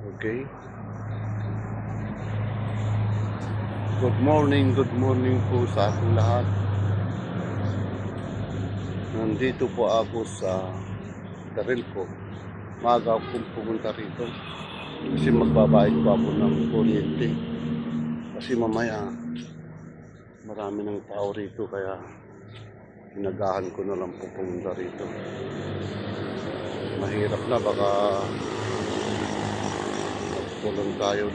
Okay. Good morning po sa ating lahat. Nandito po ako sa Darilco. Maaga akong pumunta rito kasi magbabayad po ako ng kuryente. Kasi mamaya marami ng tao rito kaya inagahan ko na lang po pumunta rito. Mahirap na, baka magpulong tayo.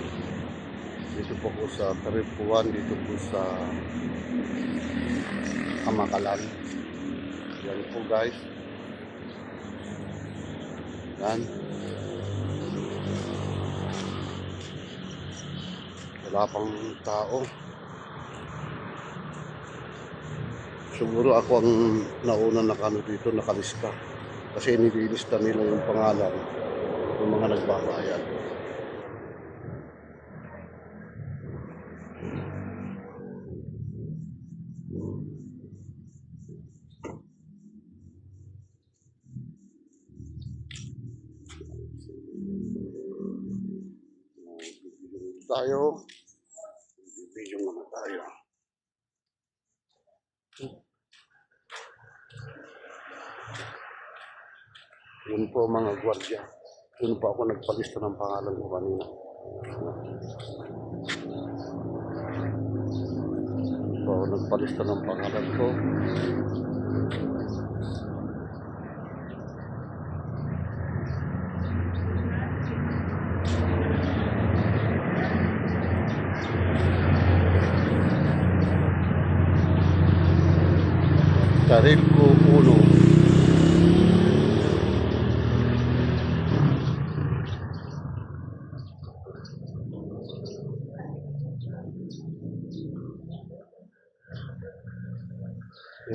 Dito po ko sa Taripuan, dito po sa Kamakalan. Yan po guys. Yan. Wala pang tao. Siguro ako ang nauna dito nakalista. Kasi nililista nila yung pangalan ng mga nagbabayad. Bibigyan naman tayo. Yun po mga gwardiya. Yun po ako nagpalista ng pangalan ko kanina. Yun po ako nagpalista ng pangalan ko. Darilco 1.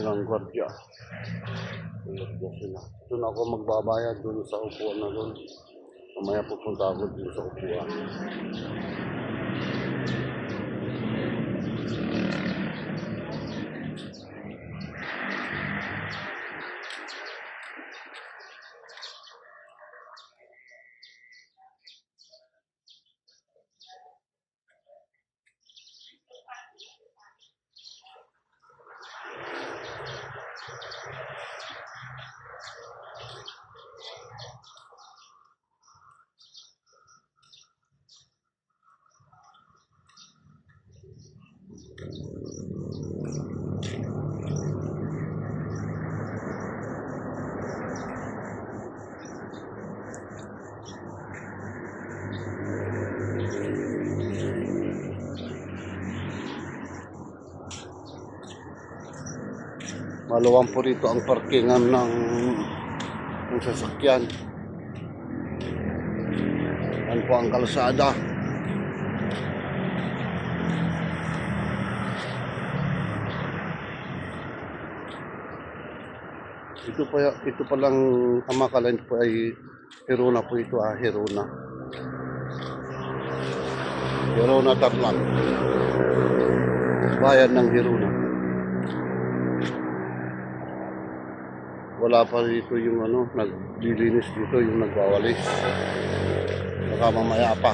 Ilang gwardiya. Sila. Doon ako magbabayad doon sa upuan na doon. Mamaya pupunta ako doon sa upuan. Maluwang po rito ang parkingan ng sasakyan. Yan po ang kalsada. Ito pa lang Kamakalan po ay Hirona po ito, Hirona. Hirona Tarlac. Bayan ng Hirona. Wala pa dito yung naglilinis dito, yung nagwawalis. Baka mamaya pa.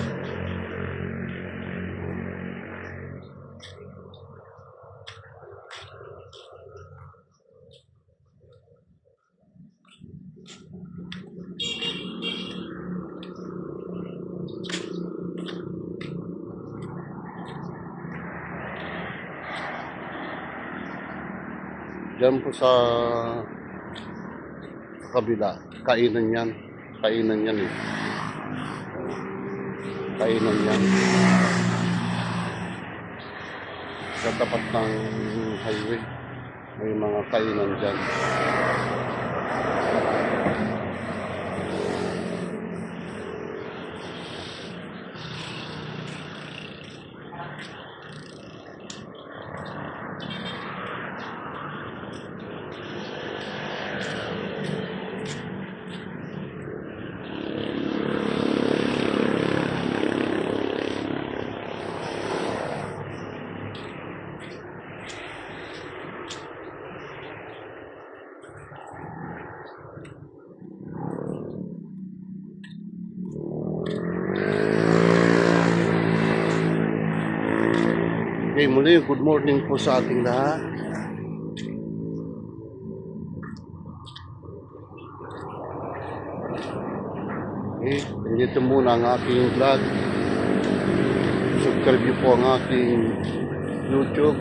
Diyan po sa kabila, kainan yan eh. Kainan yan. Sa tapat ng highway, may mga kainan dyan. Okay, muli good morning po sa ating lahat. Okay, dito muna ang aking vlog. Subscribe niyo po ang aking YouTube,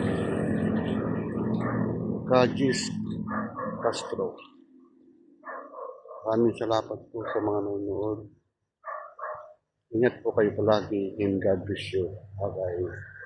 Kajis Castro. Maraming salamat po sa mga nanonood. Ingat po kayo palagi and God bless you. Bye-bye.